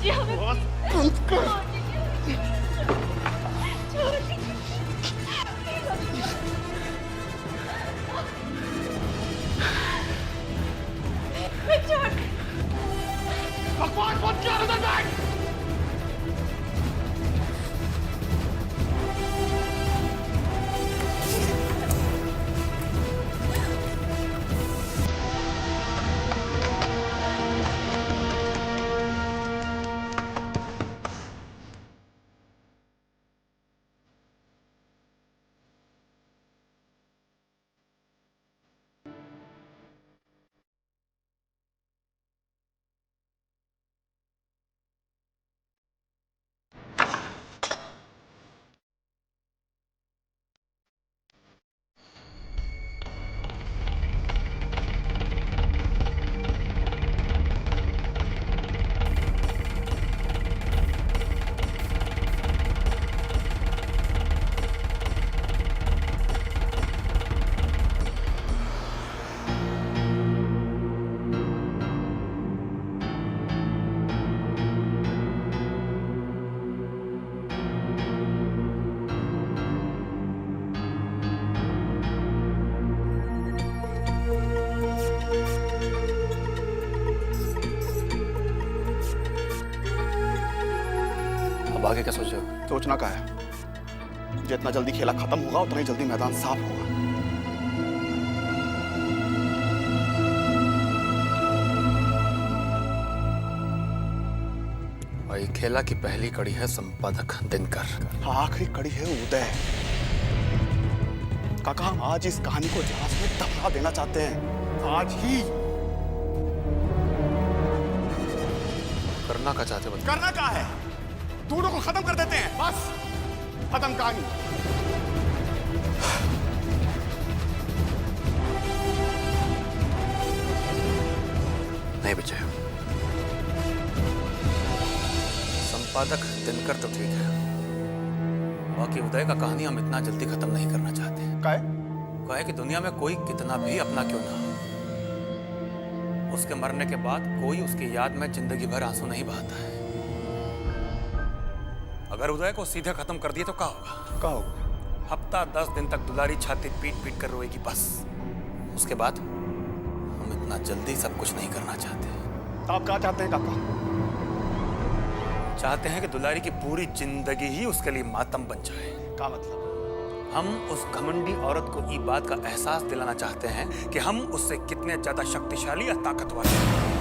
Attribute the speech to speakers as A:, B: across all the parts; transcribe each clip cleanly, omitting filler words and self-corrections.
A: दीजिए हमें।
B: बंद कर।
A: छोड़ दीजिए। छोड़।
B: बकवास बंद कर, उधर बैठ।
C: अब आगे क्या सोचे हो?
B: सोचना क्या है, जितना जल्दी खेला खत्म होगा उतना ही जल्दी मैदान साफ होगा।
C: भाई खेला की पहली कड़ी है संपादक दिनकर,
B: आखिरी कड़ी है उदय। काका हम आज इस कहानी को इतिहास में दफना देना चाहते हैं, आज ही।
C: करना क्या चाहते हो?
B: करना क्या है, दोनों को खत्म कर देते हैं, बस खत्म कहानी।
C: नहीं विजय, संपादक दिनकर तो ठीक है, बाकी उदय का कहानी हम इतना जल्दी खत्म नहीं करना चाहते। क्या है कि दुनिया में कोई कितना भी अपना क्यों ना हो, उसके मरने के बाद कोई उसकी याद में जिंदगी भर आंसू नहीं बहाता है। अगर उदय को सीधे खत्म कर दिए तो क्या होगा?
B: क्या होगा?
C: हफ्ता 10 दिन तक दुलारी छाती पीट पीट कर रोएगी बस। उसके बाद हम इतना जल्दी सब कुछ नहीं करना चाहते।
B: आप क्या चाहते हैं काका?
C: चाहते हैं कि दुलारी की पूरी जिंदगी ही उसके लिए मातम बन जाए।
B: क्या मतलब?
C: हम उस घमंडी औरत को ये बात का एहसास दिलाना चाहते हैं कि हम उससे कितने ज्यादा शक्तिशाली या ताकतवर हैं।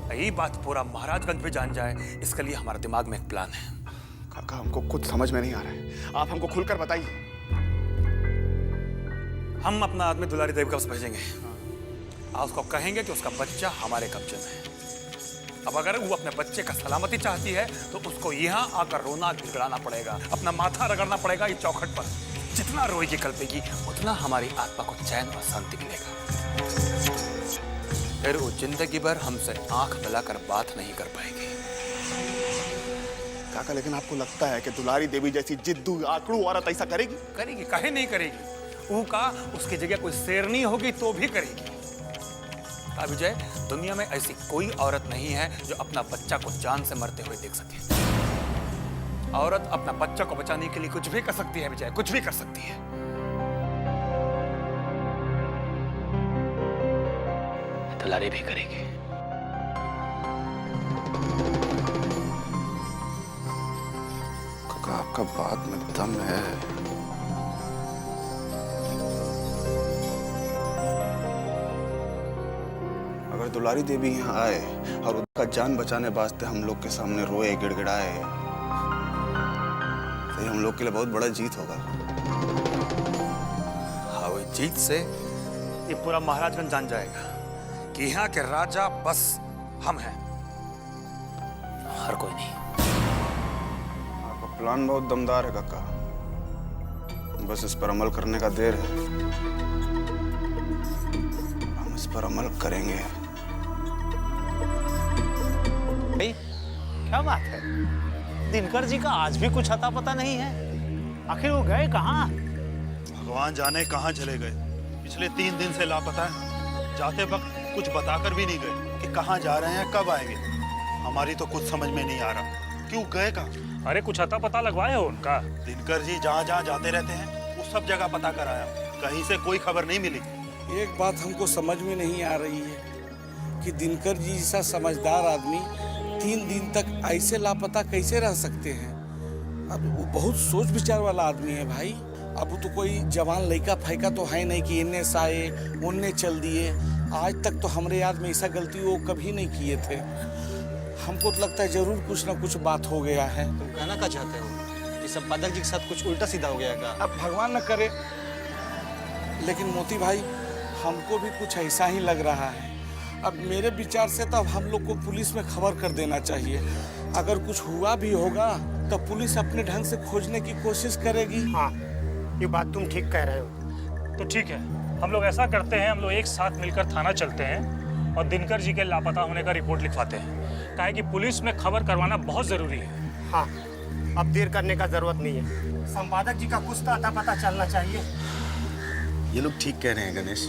C: यही बात पूरा महाराजगंज में जान जाए, इसके लिए हमारे दिमाग में एक प्लान है।
B: काका हमको कुछ समझ में नहीं आ रहा है, आप हमको खुलकर बताइए।
C: हम अपना आदमी दुलारी देवी का पास भेजेंगे और उसको कहेंगे कि उसका बच्चा हमारे कब्जे में है। अब अगर वो अपने बच्चे का सलामती चाहती है तो उसको यहाँ आकर रोना गिड़गिड़ाना पड़ेगा, अपना माथा रगड़ना पड़ेगा इस चौखट पर। जितना रोएगी कल्पेगी उतना हमारी आत्मा को चैन और शांति मिलेगा। फिर वो जिंदगी भर हमसे आंख मिलाकर बात नहीं कर पाएगी।
B: काका लेकिन आपको लगता है कि दुलारी देवी जैसी जिद्दू आकड़ू औरत ऐसा करेगी?
C: करेगी, काहे नहीं करेगी। वो का उसकी जगह कोई शेरनी होगी तो भी करेगी। विजय, दुनिया में ऐसी कोई औरत नहीं है जो अपना बच्चा को जान से मरते हुए देख सके। औरत अपना बच्चा को बचाने के लिए कुछ भी कर सकती है विजय, कुछ भी कर सकती है। दुलारी भी करेगी।
B: काका आपका बात में दम है। अगर दुलारी देवी यहाँ आए और उसका जान बचाने वास्ते हम लोग के सामने रोए गिड़गिड़ाए तो ये हम लोग के लिए बहुत बड़ा जीत होगा।
C: हाँ, वो जीत से ये पूरा महाराजगंज जान जाएगा कि यहाँ के राजा बस हम हैं, हर कोई नहीं।
B: आपका प्लान बहुत दमदार है काका, बस इस पर अमल करने का देर है। हम इस पर अमल करेंगे।
D: भाई क्या बात है, दिनकर जी का आज भी कुछ अता पता नहीं है। आखिर वो गए कहाँ?
E: भगवान जाने कहाँ चले गए। पिछले 3 दिन से लापता है। जाते वक्त कुछ बताकर भी नहीं गए कि कहाँ जा रहे हैं, कब आएंगे। हमारी तो कुछ समझ में नहीं आ रहा। क्यों गए कहाँ?
F: अरे कुछ अता पता लगवाए हो उनका?
E: दिनकर जी जहाँ जहाँ जाते रहते हैं वो सब जगह पता कराया, कहीं से कोई खबर नहीं मिली।
G: एक बात हमको समझ में नहीं आ रही है कि दिनकर जी जैसा समझदार आदमी 3 दिन तक ऐसे लापता कैसे रह सकते हैं। अब वो बहुत सोच विचार वाला आदमी है भाई। अब वो तो कोई जवान लड़का फैका तो है नहीं कि इन्ने से आए उन्ने चल दिए। आज तक तो हमारे याद में ऐसा गलती वो कभी नहीं किए थे। हमको तो लगता है जरूर कुछ ना कुछ बात हो गया है।
H: तुम कहना क्या चाहते हो कि संपादक जी के साथ कुछ उल्टा सीधा हो गया क्या?
G: अब भगवान न करे, लेकिन मोती भाई हमको भी कुछ ऐसा ही लग रहा है। अब मेरे विचार से तो अब हम लोग को पुलिस में खबर कर देना चाहिए। अगर कुछ हुआ भी होगा तो पुलिस अपने ढंग से खोजने की कोशिश करेगी।
I: हाँ, ये बात तुम ठीक कह रहे हो।
F: तो ठीक है, हम लोग ऐसा करते हैं, हम लोग एक साथ मिलकर थाना चलते हैं और दिनकर जी के लापता होने का रिपोर्ट लिखवाते हैं। काहे कि पुलिस में खबर करवाना बहुत जरूरी है।
I: हाँ, अब देर करने का जरूरत नहीं है। संपादक जी का कुछ तो अता पता चलना चाहिए।
J: ये लोग ठीक कह रहे हैं गणेश।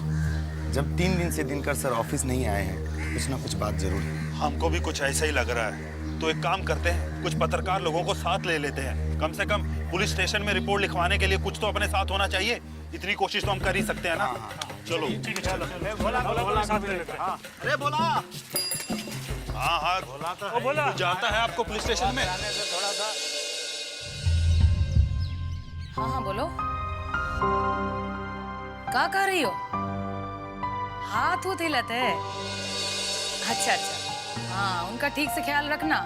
J: जब 3 दिन से दिनकर सर ऑफिस नहीं आए हैं, कुछ ना कुछ बात जरूर है।
E: हमको भी कुछ ऐसा ही लग रहा है। तो एक काम करते हैं, कुछ पत्रकार लोगों को साथ ले लेते हैं। कम से कम पुलिस स्टेशन में रिपोर्ट लिखवाने के लिए कुछ तो अपने साथ होना चाहिए। इतनी कोशिश तो हम कर ही सकते हैं ना। चलो
F: ठीक है, चलो बोला साथ ले लेते हैं।
E: अरे बोला। हाँ हाँ बोला तो
F: ओ बोला
E: जाता है आपको पुलिस स्टेशन में।
A: हाँ हाँ बोलो, क्या कर रही हो? हाथ उठ हिलत है? अच्छा अच्छा, हाँ उनका ठीक से ख्याल रखना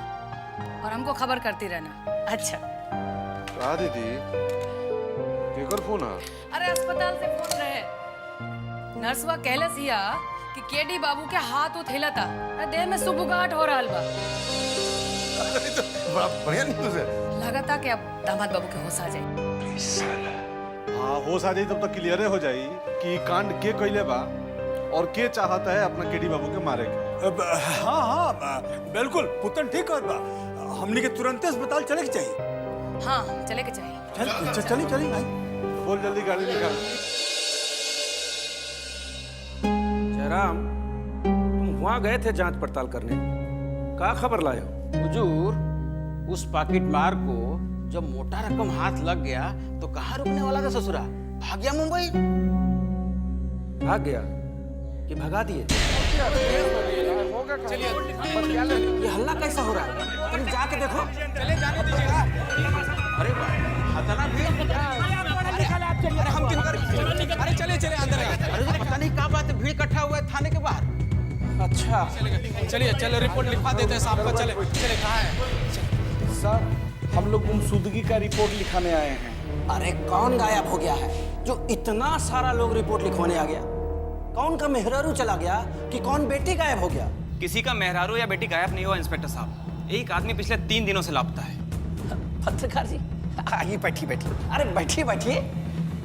A: और हमको खबर करती रहना। अच्छा
B: कहा दीदी केकर फोन है?
A: अरे अस्पताल से फोन रहे, नर्सवा कहलस हिया कि केडी बाबू के हाथ उठ हिलता, देह में सुबुगाहट हो रहल बा।
J: तो बड़ा बढ़िया न्यूज़ है।
A: लगता कि अब दामाद बाबू के होश आ जाए।
K: हाँ होश आ जाई तब तक क्लियर हो जाई कि कांड के कइले बा और के चाहता है अपना केडी बाबू के मारे के।
G: हाँ हाँ बिल्कुल, पुतन ठीक कर बा। हमने के तुरंत अस्पताल चले के चाहिए।
A: हाँ चले के चाहिए।
G: चली चली भाई,
K: बोल जल्दी गाड़ी निकाल।
G: जयराम, तुम वहाँ गए थे जांच पड़ताल करने, क्या खबर लाए हो?
H: हुजूर, उस पॉकेट मार को जब मोटा रकम हाथ लग गया तो कहाँ रुकने वाला था ससुरा? भाग गया मुंबई।
G: भाग गया कि भगा दिए?
H: ये हल्ला कैसा हो रहा है? तुम जाके देखो। चले जाने दीजिएगा। अरे हतना भी। अरे हम दिनकर। अरे चले चले अंदर। अरे तो पता नहीं क्या बात है, भीड़ इकट्ठा हुआ है थाने के बाहर।
G: अच्छा
H: चलिए चलो रिपोर्ट लिखवा देते हैं साहब का। चले चले कहाँ है?
G: सर, हम लोग गुमशुदगी का रिपोर्ट लिखाने आए हैं।
H: अरे कौन गायब हो गया है जो इतना सारा लोग रिपोर्ट लिखवाने आ गया? कौन का मेहरारू चला गया कि कौन बेटी गायब हो गया?
L: किसी का मेहरारू या बेटी गायब नहीं हुआ इंस्पेक्टर साहब। एक आदमी पिछले 3 दिनों से लापता है।
H: पत्रकार जी आइए, बैठिए बैठिए। अरे बैठिए बैठिए,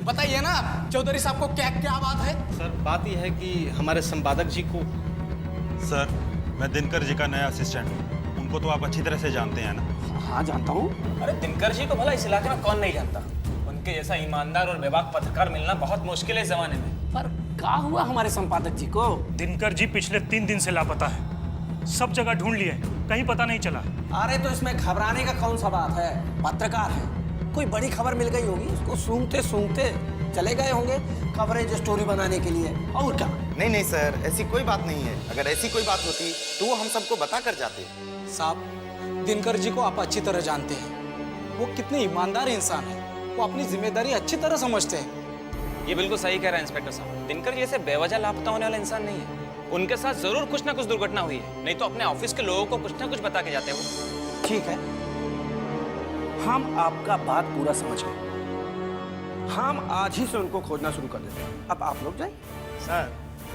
H: बताइए ना चौधरी साहब को क्या क्या बात है?
J: सर बात यह है कि हमारे संपादक जी को।
E: सर मैं दिनकर जी का नया असिस्टेंट हूँ, उनको तो आप अच्छी तरह से जानते हैं ना?
H: हाँ जानता हूँ।
L: अरे दिनकर जी को भला इस इलाके में कौन नहीं जानता? उनके जैसा ईमानदार और बेबाक पत्रकार मिलना बहुत मुश्किल है इस जमाने में।
H: पर क्या हुआ हमारे संपादक जी को?
F: दिनकर जी पिछले 3 दिन से लापता है। सब जगह ढूंढ लिए, कहीं पता नहीं चला।
H: अरे तो इसमें घबराने का कौन सा बात है? पत्रकार है, कोई बड़ी खबर मिल गई होगी, उसको सूंघते सूंघते चले गए होंगे कवरेज स्टोरी बनाने के लिए, और क्या?
J: नहीं नहीं सर, ऐसी कोई बात नहीं है। अगर ऐसी कोई बात होती तो वो हम सबको बता कर जाते।
H: साहब, दिनकर जी को आप अच्छी तरह जानते हैं। वो कितने ईमानदार इंसान है, वो अपनी जिम्मेदारी अच्छी तरह समझते हैं।
L: ये बिल्कुल सही कह रहा है इंस्पेक्टर साहब। दिनकर जी ऐसे बेवजह लापता होने वाला इंसान नहीं है। उनके साथ जरूर कुछ ना कुछ दुर्घटना हुई है, नहीं तो अपने ऑफिस के लोगों को कुछ ना कुछ बता के जाते हैं वो।
H: ठीक है, हम आपका बात पूरा समझ गए। हम आज ही से उनको खोजना शुरू कर देते हैं। अब आप लोग जाइए।
D: सर,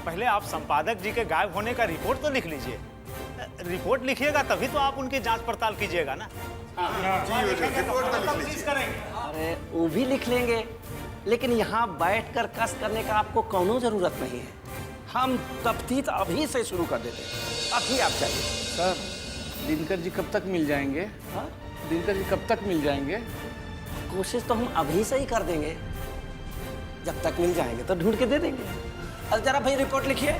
D: पहले आप संपादक जी के गायब होने का रिपोर्ट तो लिख लीजिए। रिपोर्ट लिखिएगा तभी तो आप उनकी जांच पड़ताल कीजिएगा ना।
H: अरे वो भी लिख लेंगे, लेकिन यहाँ बैठकर कस करने का आपको कौनो जरूरत नहीं है। हम तफ्तीश अभी से शुरू कर देते हैं। अभी आप जाइए।
G: सर, दिनकर जी कब तक मिल जाएंगे?
H: हाँ?
G: दिनकर जी कब तक मिल जाएंगे?
H: कोशिश तो हम अभी से ही कर देंगे। जब तक मिल जाएंगे तो ढूंढ के दे देंगे। अरे जरा भाई रिपोर्ट लिखिए,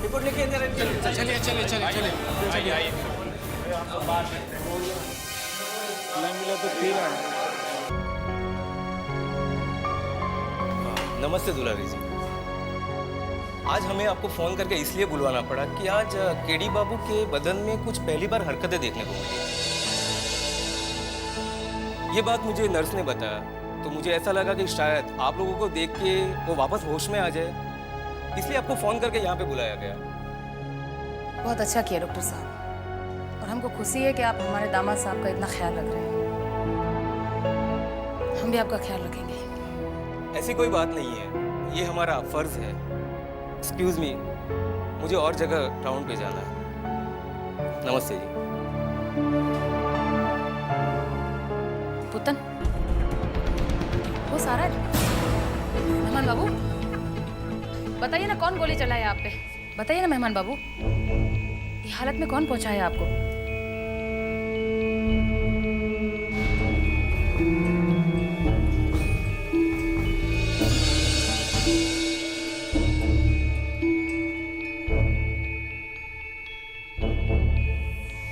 H: रिपोर्ट लिखिए। चलिए चलिए चलिए चलिए।
G: नहीं मिला तो फिर आए।
L: नमस्ते दुलारी जी। आज हमें आपको फोन करके इसलिए बुलवाना पड़ा कि आज केडी बाबू के बदन में कुछ पहली बार हरकतें देखने को मिली। ये बात मुझे नर्स ने बताया, तो मुझे ऐसा लगा कि शायद आप लोगों को देख के वो वापस होश में आ जाए, इसलिए आपको फोन करके यहाँ पे बुलाया गया।
A: बहुत अच्छा किया डॉक्टर साहब, और हमको खुशी है कि आप हमारे दामाद साहब का इतना ख्याल रख रहे हैं। हम भी आपका ख्याल रखेंगे।
L: ऐसी कोई बात नहीं है, ये हमारा फर्ज है। एक्सक्यूज मी, मुझे और जगह टाउन पे जाना है। नमस्ते जी।
A: पुतन, वो सारा मेहमान बाबू, बताइए ना कौन गोली चलाया आप पे? बताइए ना मेहमान बाबू, ये हालत में कौन पहुंचाया आपको?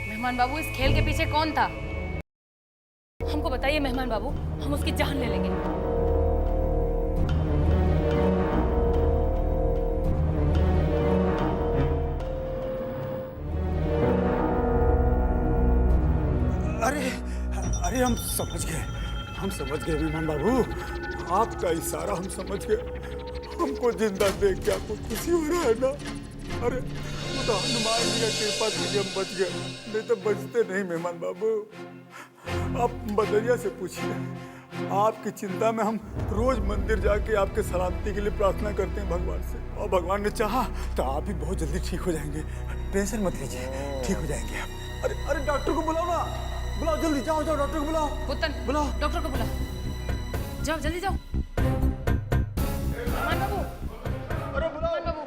A: मेहमान बाबू, इस खेल के पीछे कौन था? हमको बताइए मेहमान बाबू, हम उसकी जान ले लेंगे।
C: अरे हम समझ गए मेहमान बाबू, आपका इशारा हम समझ गए। हमको जिंदा देख के आपको खुशी हो रहा है ना? अरे वो तो हनुमान जी का कृपा से हम बच गए, नहीं तो बचते नहीं मेहमान बाबू। आप बदरिया से पूछिए, आपकी चिंता में हम रोज मंदिर जाके आपके सलामती के लिए प्रार्थना करते हैं भगवान से, और भगवान ने चाहा तो आप भी बहुत जल्दी ठीक हो जाएंगे। टेंशन मत लीजिए, ठीक हो जाएंगे आप। अरे डॉक्टर को बुलाओ ना, बुलाओ जल्दी, जाओ डॉक्टर को बुलाओ।
A: पुतन,
C: बुलाओ
A: डॉक्टर को बुलाओ, जाओ जल्दी जाओ। मेहमान बाबू,
C: अरे बुलाओ
A: बाबू।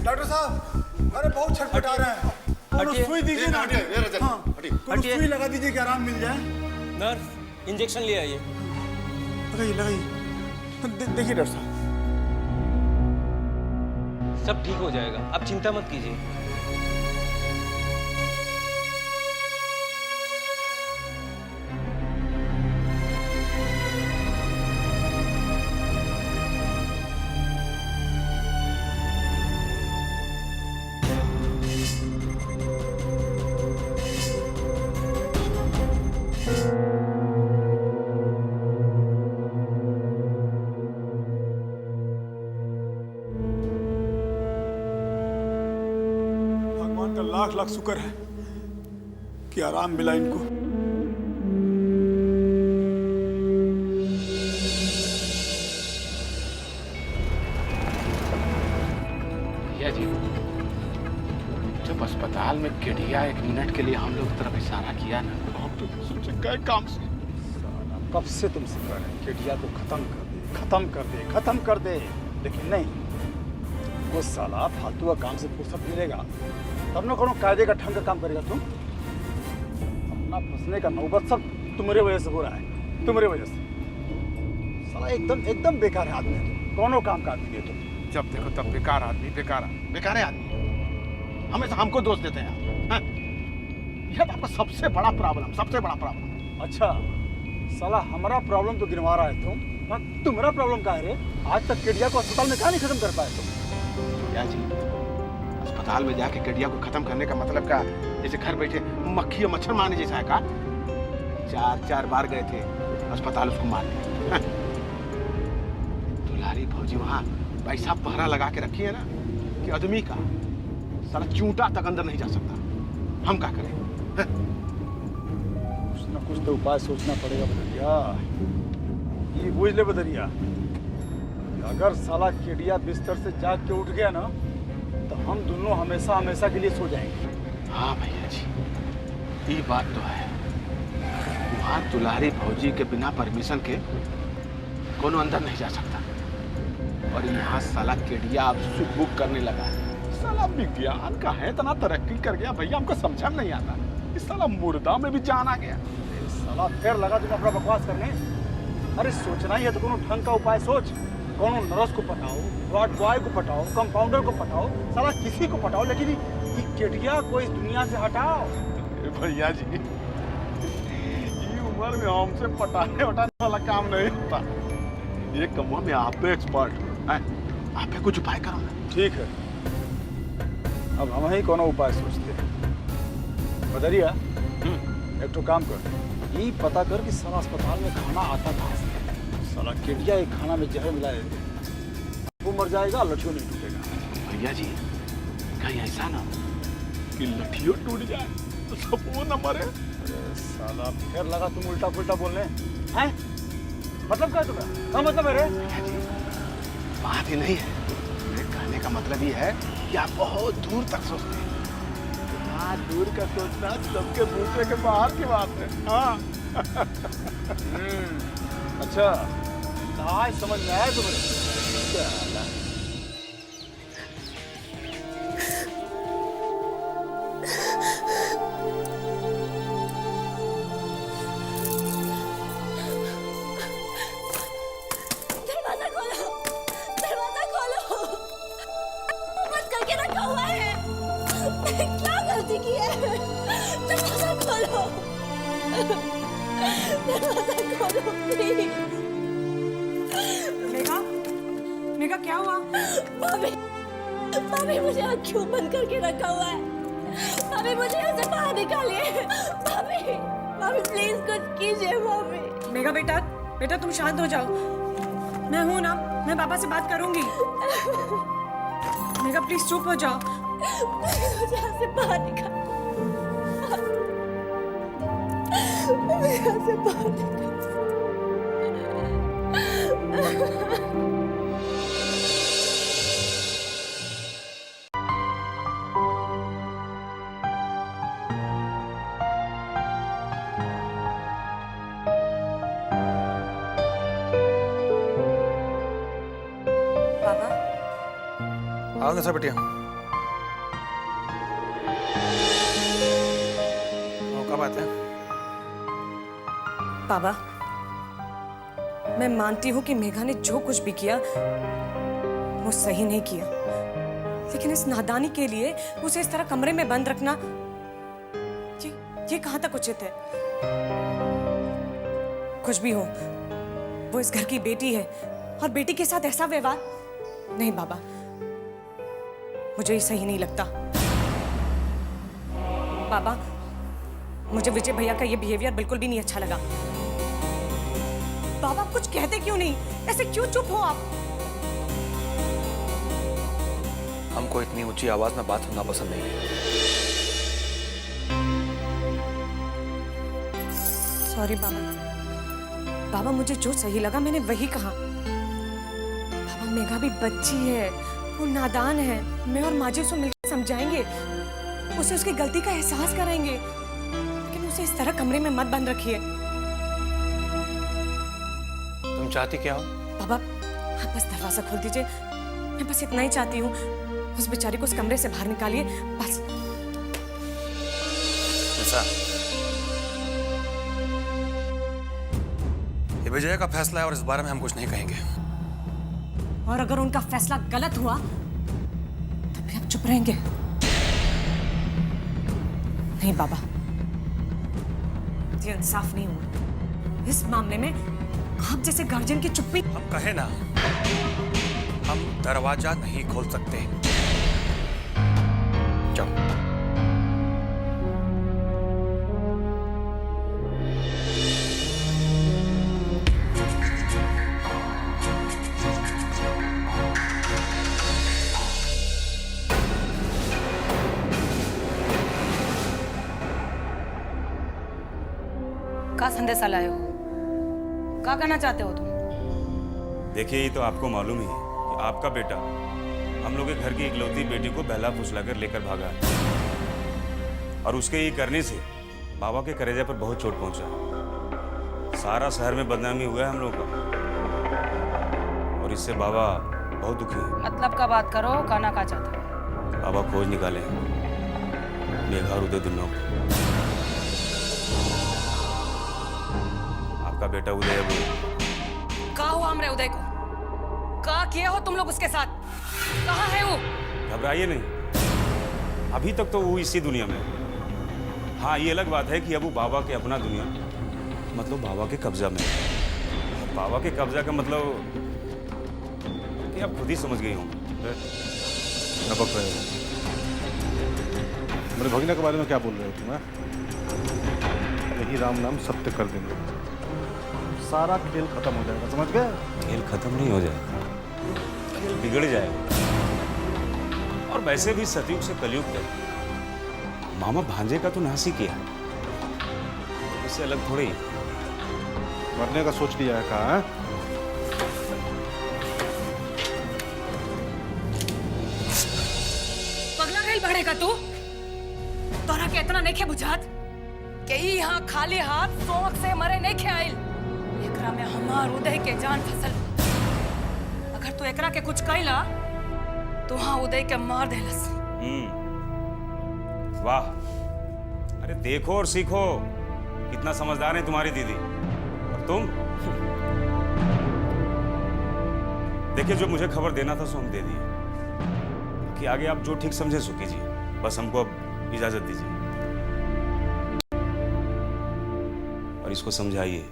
C: डॉक्टर साहब, अरे बहुत छटपटा रहे हैं। सुई दीजिए ना, सुई लगा दीजिए कि आराम मिल जाए।
L: नर्स, इंजेक्शन ले आइए।
C: लगाइए। देखिए डॉक्टर साहब,
L: सब ठीक हो जाएगा, आप चिंता मत कीजिए।
C: लाख लाख शुक्र है कि आराम मिला इनको।
G: भैया जी, जब अस्पताल में केडिया 1 मिनट के लिए हम लोग की तरफ इशारा किया ना, हम तो सोचे गए काम से।
C: कब से तुमसे कह रहे हैं केडिया को खत्म कर दे, लेकिन नहीं, वो साला फालतू का काम से फुर्सत मिलेगा तब ना कोनो कायदे का ढंग का काम करेगा। तुम अपना फंसने का नौबत सब तुम्हारे वजह से हो रहा है, तुम्हारे वजह से। साला एकदम बेकार है आदमी, कोनो काम का आदमी नहीं तुम।
G: जब देखो तब बेकार आदमी, बेकार है आदमी, हमेशा हमको दोष देते हैं। यह तो आपका सबसे बड़ा प्रॉब्लम।
C: अच्छा, साला हमारा प्रॉब्लम तो गिनवा रहा है तुम, तुम्हारा प्रॉब्लम क्या है रे? आज तक केडिया को अस्पताल में क्या नहीं खत्म कर पाए तुम?
G: भैया जी, अस्पताल में जाके केडिया को खत्म करने का मतलब क्या? जैसे घर बैठे मक्खी और मच्छर मारने जैसा है का? 4 बार गए थे अस्पताल उसको मारने। दुलारी भौजी वहाँ पैसा पहरा लगा के रखी है ना कि आदमी का साला चूंटा तक अंदर नहीं जा सकता। हम क्या करें?
C: कुछ ना कुछ तो उपाय सोचना पड़ेगा बदरिया। ये बुझ ले बदरिया, अगर साला केडिया बिस्तर से जाग के उठ गया ना तो हम दोनों हमेशा के लिए सो जाएंगे।
G: हाँ भैया जी, ये बात तो है। वहाँ दुलारी भौजी के बिना परमिशन के कोनो अंदर नहीं जा सकता, और यहाँ साला केडिया अब सुख बुक करने लगा है। साला विज्ञान का है, इतना तरक्की कर गया भैया, हमको समझ नहीं आता। इस साला मुर्दा में भी जान आ गया।
C: साला फिर लगा तुम अपना बकवास करने। अरे सोचना ही है तो कोनो ढंग का उपाय सोच। कोनो नर्स को पटाओ, वार्ड बॉय को पटाओ, कंपाउंडर को पटाओ, साला किसी को पटाओ, लेकिन
D: ये केटिया को इस दुनिया से हटाओ।
K: अरे भैया जी, ये उम्र में हमसे पटाने वटाने वाला काम नहीं होता। ये कमों में आप तो एक्सपर्ट हैं, आप पे कुछ उपाय करो ना।
D: ठीक है, अब हम ही कोनो उपाय सोचते हैं। बदरिया, एक तो काम कर, ये पता कर कि सारा अस्पताल में खाना आता कहाँ से है। साला केटिया एक खाना में जहर मिलाए, वो मर जाएगा, लठियों नहीं टूटेगा।
K: भैया जी, कहीं ऐसा ना कि लठियों टूट जाए तो सब वो न मरे।
D: अरे साला, फिर लगा तुम उल्टा पुल्टा बोलने हैं। मतलब क्या है तुम्हें? क्या मतलब है रे?
K: भैया जी, बात ही नहीं है। मेरे कहने का मतलब ये है कि आप बहुत दूर तक सोचते हैं। इतना दूर का सोचना सबके बूझे के बाहर की बात है। हाँ।
D: अच्छा, आज समझ में आया तुम्हें? चला।
M: दरवाजा खोलो, दरवाजा खोलो। बंद करके रखा हुआ है। क्या गलती की है? दरवाजा खोलो, दरवाजा खोलो प्लीज।
A: मेघा, मेघा क्या हुआ?
M: भाभी, भाभी मुझे यहाँ क्यों बंद करके रखा हुआ है? भाभी मुझे यहाँ से बाहर निकालिए। भाभी, भाभी प्लीज कुछ कीजिए भाभी।
A: मेघा बेटा, बेटा तुम शांत हो जाओ। मैं हूं ना, मैं पापा से बात करूंगी। मेघा प्लीज चुप हो जाओ।
M: मुझे यहाँ से बाहर निकाल, मुझे यहाँ से बाहर निकाल।
A: पापा,
C: आओ ना सब बिटिया। क्या बात है?
A: पापा, मैं मानती हूँ कि मेघा ने जो कुछ भी किया वो सही नहीं किया, लेकिन इस नादानी के लिए उसे इस तरह कमरे में बंद रखना ये कहाँ तक उचित है? कुछ भी हो, वो इस घर की बेटी है और बेटी के साथ ऐसा व्यवहार नहीं बाबा, मुझे ये सही नहीं लगता। बाबा, मुझे विजय भैया का ये बिहेवियर बिल्कुल भी नहीं अच्छा लगा। बाबा कुछ कहते क्यों नहीं? ऐसे क्यों चुप हो आप?
C: हमको इतनी ऊंची आवाज में बात सुनना पसंद नहीं है।
A: सॉरी बाबा। बाबा मुझे जो सही लगा मैंने वही कहा। बाबा मेघा भी बच्ची है, वो नादान है। मैं और माजी उसको मिलकर समझाएंगे, उसे उसकी गलती का एहसास कराएंगे, लेकिन उसे इस तरह कमरे में मत बंद रखिए।
C: तुम चाहती क्या हो?
A: बाबा आप बस दरवाजा खोल दीजिए, मैं बस इतना ही चाहती हूँ। उस बेचारी को उस कमरे से बाहर निकालिए बस।
C: ऐसा ये विजय का फैसला है और इस बारे में हम कुछ नहीं कहेंगे।
A: और अगर उनका फैसला गलत हुआ तो फिर आप चुप रहेंगे? नहीं बाबा, ये इंसाफ नहीं हुआ। इस मामले में आप जैसे गार्जियन की चुप्पी।
C: हम कहे ना, हम दरवाजा नहीं खोल सकते। जाओ।
A: का संदेशा लाए हो? क्या कहना चाहते हो तुम?
N: देखिए, ये तो आपको मालूम ही है कि आपका बेटा हम लोग के घर की इकलौती बेटी को बहला फुसलाकर लेकर भागा है, और उसके ये करने से बाबा के कलेजे पर बहुत चोट पहुंचा। सारा शहर में बदनामी हुआ है हम लोग का, और इससे बाबा बहुत दुखी है।
A: मतलब का बात करो, कहना क्या चाहते हो?
N: बाबा खोज निकाले मेघा और उदय दोनों को। आपका बेटा उदय वो
A: कहा हुआ हमरे उदय को? कहा किए हो तुम लोग उसके साथ? कहाँ है वो?
N: घबराइए नहीं, अभी तक तो वो इसी दुनिया में है। हाँ, ये अलग बात है कि अब वो बाबा के अपना दुनिया, मतलब बाबा के कब्जा में है। बाबा के कब्जा का मतलब कि आप खुद ही समझ गई होंगे।
K: मेरे भगिना के बारे में क्या बोल रहे हो तुम? यही राम नाम सत्य कर देंगे, सारा खेल खत्म हो जाएगा, समझ गए?
N: खेल खत्म नहीं हो जाएगा, खेल बिगड़ जाएगा। और वैसे भी सतयुग से कलयुग तक मामा भांजे का तो नाश ही किया, इससे अलग थोड़ी।
K: मरने का सोच लिया है कहा?
A: पगला गई बढ़ेगा तू? तोरा के इतना नहीं बुझात कि यहाँ खाली हाथ शौक से मरे नहीं ख्याल। एकरा में हमार उदय के जान फसल। अगर तू एकरा के कुछ कैला तो हाँ उदय के मार देलस।
N: वाह, अरे देखो और सीखो, कितना समझदार है तुम्हारी दीदी। और तुम देखिए, जो मुझे खबर देना था सो हम दे दिए कि आगे आप जो ठीक समझे सो कीजिए। बस हमको अब इजाजत दीजिए और इसको समझाइए,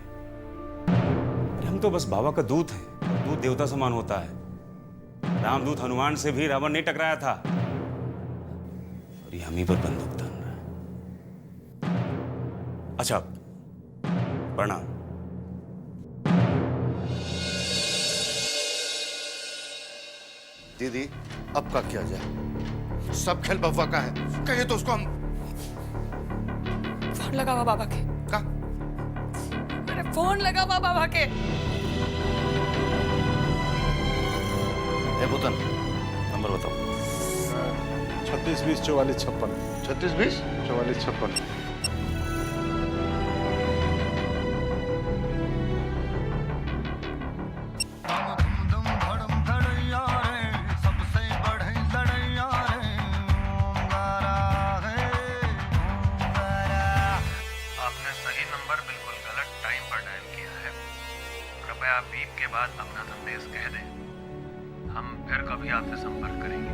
N: हम तो बस बाबा का दूत हैं और दूत देवता समान होता है। रामदूत हनुमान से भी रावण नहीं टकराया था और ये हम ही पर बंदूक तान रहा है। अच्छा, प्रणाम।
O: दीदी, अब का किया जाए? सब खेल बव्वा का है, कहे तो उसको हम।
A: फोन लगा हुआ बाबा के।
O: का?
A: अरे फोन लगा हुआ बाबा के।
O: बुतन,
N: नंबर बताओ।
K: 36 20 44 56।
O: 36 20
K: 44 56।
P: आपने सही नंबर बिल्कुल गलत टाइम पर डायल किया है। कृपया बीप के बाद अपना संदेश कह दें। हम फिर कभी आपसे संपर्क करेंगे।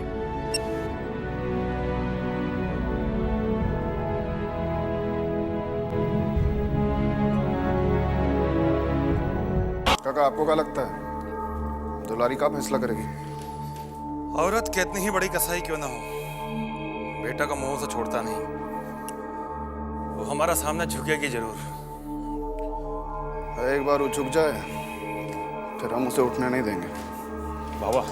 B: काका, आपको क्या लगता है दुलारी का फैसला करेगी?
C: औरत कितनी ही बड़ी कसाई क्यों ना हो, बेटा का मुंह से छोड़ता नहीं। वो हमारा सामने झुकेगी जरूर।
B: एक बार वो झुक जाए फिर हम उसे उठने नहीं देंगे।
N: बाबा,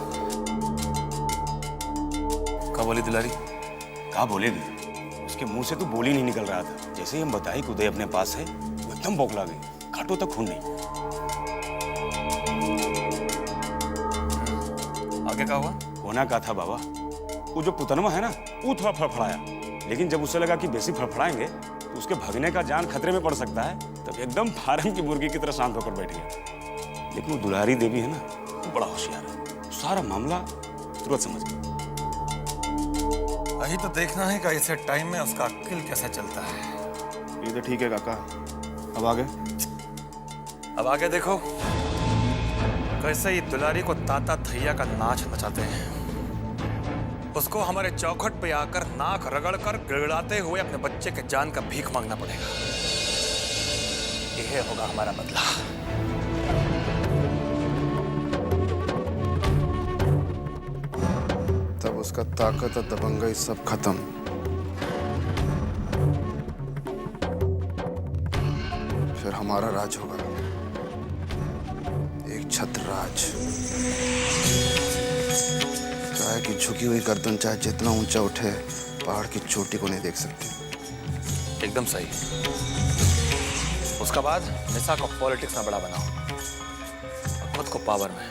C: क्या बोली दुलारी?
N: क्या बोलेगी? उसके मुंह से तो बोली नहीं निकल रहा था। जैसे ही हम बताए कि उदय अपने पास है, वो एकदम बौखला गई, घाटों तक खून नहीं।
C: आगे क्या हुआ?
N: होना क्या था बाबा, वो जो पुतनमा है ना, वो थोड़ा फड़फड़ाया, लेकिन जब उसे लगा कि बेसी फड़फड़ाएंगे तो उसके भगने का जान खतरे में पड़ सकता है, तब एकदम फार्म की मुर्गी की तरह शांत होकर बैठ गया। लेकिन वो दुलारी देवी है ना, वो बड़ा होशियार है, सारा मामला तुरंत समझ गया।
C: यही तो देखना है कि ऐसे टाइम में उसका अक्ल कैसे चलता है।
B: ये तो ठीक है काका, अब आगे?
C: अब आगे देखो कैसे ये दुलारी को ताता थैया का नाच नचाते हैं। उसको हमारे चौखट पे आकर नाक रगड़कर गिड़गिड़ाते हुए अपने बच्चे के जान का भीख मांगना पड़ेगा। यह होगा हमारा बदला।
B: तब उसका ताकत और दबंगई सब खत्म। फिर हमारा राज होगा, एक छत्र राज। चाहे कि झुकी हुई गर्दन चाहे जितना ऊंचा उठे, पहाड़ की चोटी को नहीं देख सकते।
C: एकदम सही। उसका बाद निशा को पॉलिटिक्स में बड़ा बनाओ और खुद को पावर में,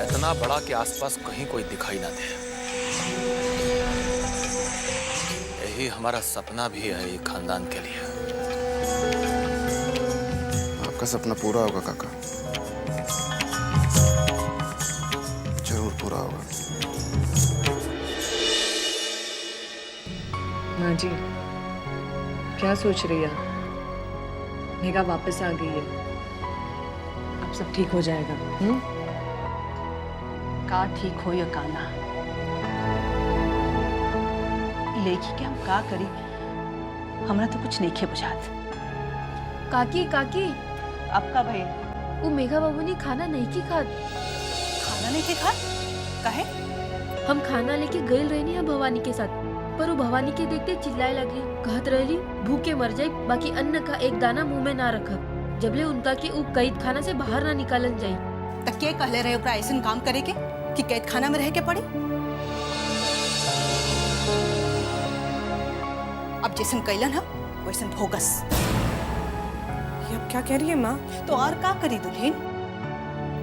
C: इतना बड़ा कि आसपास कहीं कोई दिखाई ना दे। यही हमारा सपना भी है ये खानदान के लिए।
B: आपका सपना पूरा होगा काका, जरूर पूरा होगा।
Q: माँ जी, क्या सोच रही है? मेघा वापस आ गई है, अब सब ठीक हो जाएगा। का ठीक हो या काना,
R: लेखी के हम का करी, हमरा तो कुछ नहीं खे बुझात।
M: काकी काकी
R: अब का भाई
M: वो मेघा बाबूनी खाना नहीं की खात।
R: खाना नहीं खे खात काहे?
M: हम खाना लेके गए रहनी है भवानी के साथ, पर वो भवानी के देखते चिल्लाए लगी, कहत रहली भूखे मर जाए, बाकी अन्न का एक दाना मुंह में ना रखब, जबले उनका के उ कैद खाना से बाहर ना निकालन जाई।
R: तक के कहले रहे ओकरा ऐसन काम करे के कि कैद खाना में रह के पड़ी? अब जैसन कैलन है वैसन भोगस।
A: ये अब क्या कह रही है माँ?
R: तो और का करी दुल्हन,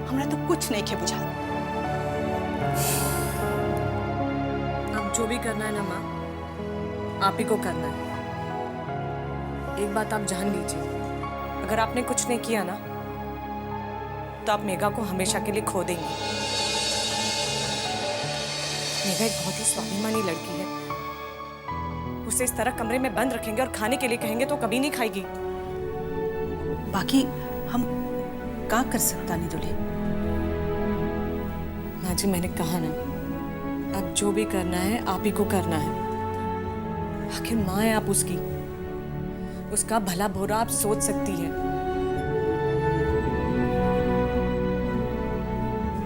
R: हमरा तो कुछ नहीं खे बुझा।
A: अब जो भी करना है ना माँ, आप ही को करना है। एक बात आप जान लीजिए, अगर आपने कुछ नहीं किया ना तो आप मेघा को हमेशा के लिए खो देंगे। मेघा एक बहुत ही स्वाभिमानी लड़की है, उसे इस तरह कमरे में बंद रखेंगे और खाने के लिए कहेंगे तो कभी नहीं खाएगी।
R: बाकी हम का कर सकता नहीं दुल्हन?
A: माँ जी मैंने कहा ना, अब जो भी करना है आप ही को करना है। आखिर माँ है आप उसकी, उसका भला बुरा आप सोच सकती है।